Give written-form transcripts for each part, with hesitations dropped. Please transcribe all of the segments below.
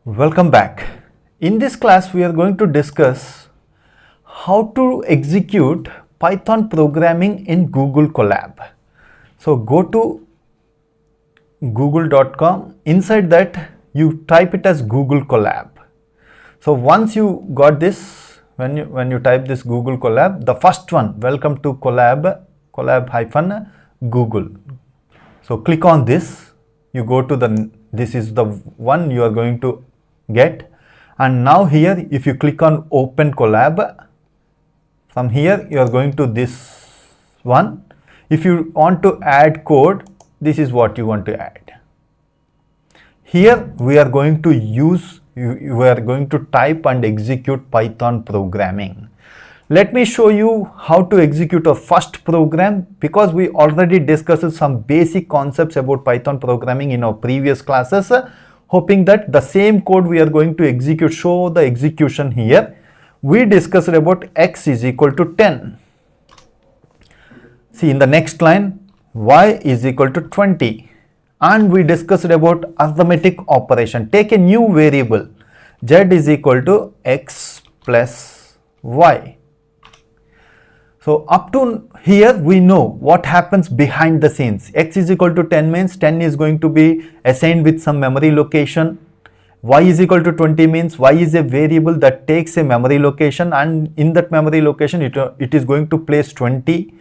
Welcome back. In this class, we are going to discuss how to execute Python programming in Google Colab. So go to google.com. Inside that, you type it as Google Colab. So once you got this, when you type this Google Colab, the first one, welcome to Colab-Google. So click on this. You go to this is the one you are going to get, and now here if you click on open Colab, from here you are going to this one. If you want to add code, this is what you want to add. Here we are going to use, we are going to type and execute Python programming. Let me show you how to execute a first program, because we already discussed some basic concepts about Python programming in our previous classes. Hoping that the same code we are going to execute, show the execution here. We discussed about x is equal to 10. See, in the next line, y is equal to 20. And we discussed about arithmetic operation. Take a new variable, z is equal to x plus y. So up to here we know what happens behind the scenes. X is equal to 10 means 10 is going to be assigned with some memory location. Y is equal to 20 means y is a variable that takes a memory location, and in that memory location it is going to place 20.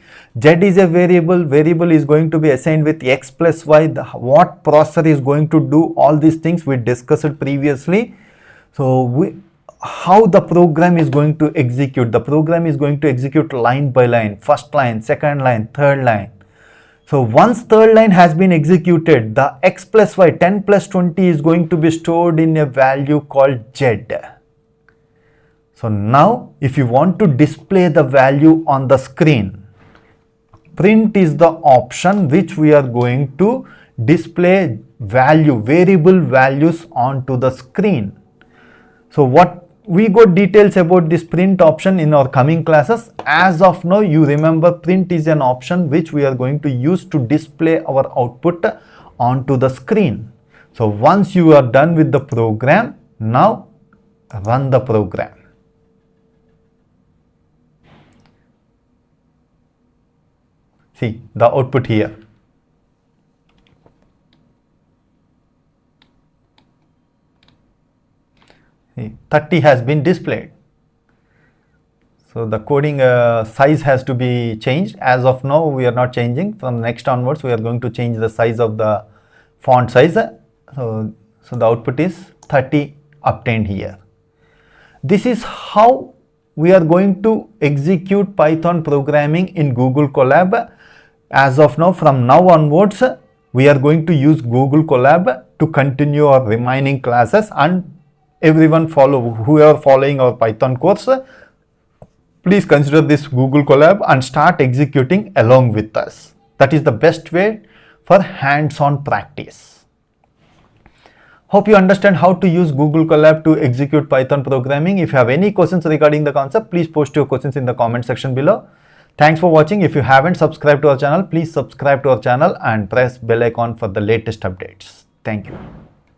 Z is a variable is going to be assigned with x plus y. What processor is going to do all these things we discussed previously. So how the program is going to execute. The program is going to execute line by line, first line, second line, third line. So once third line has been executed, the x plus y, 10 plus 20 is going to be stored in a value called z. So now if you want to display the value on the screen, print is the option which we are going to display variable values onto the screen. So we got details about this print option in our coming classes. As of now, you remember print is an option which we are going to use to display our output onto the screen. So once you are done with the program, now run the program. See the output here. See, 30 has been displayed. So the coding size has to be changed. As of now, we are not changing. From next onwards, we are going to change the size of the font size. So the output is 30 obtained here. This is how we are going to execute Python programming in Google Colab. As of now, from now onwards, we are going to use Google Colab to continue our remaining classes, and everyone who are following our Python course, please consider this Google Colab and start executing along with us. That is the best way for hands-on practice. Hope you understand how to use Google Colab to execute Python programming. If you have any questions regarding the concept, please post your questions in the comment section below. Thanks for watching. If you haven't subscribed to our channel, please subscribe to our channel and press bell icon for the latest updates. Thank you.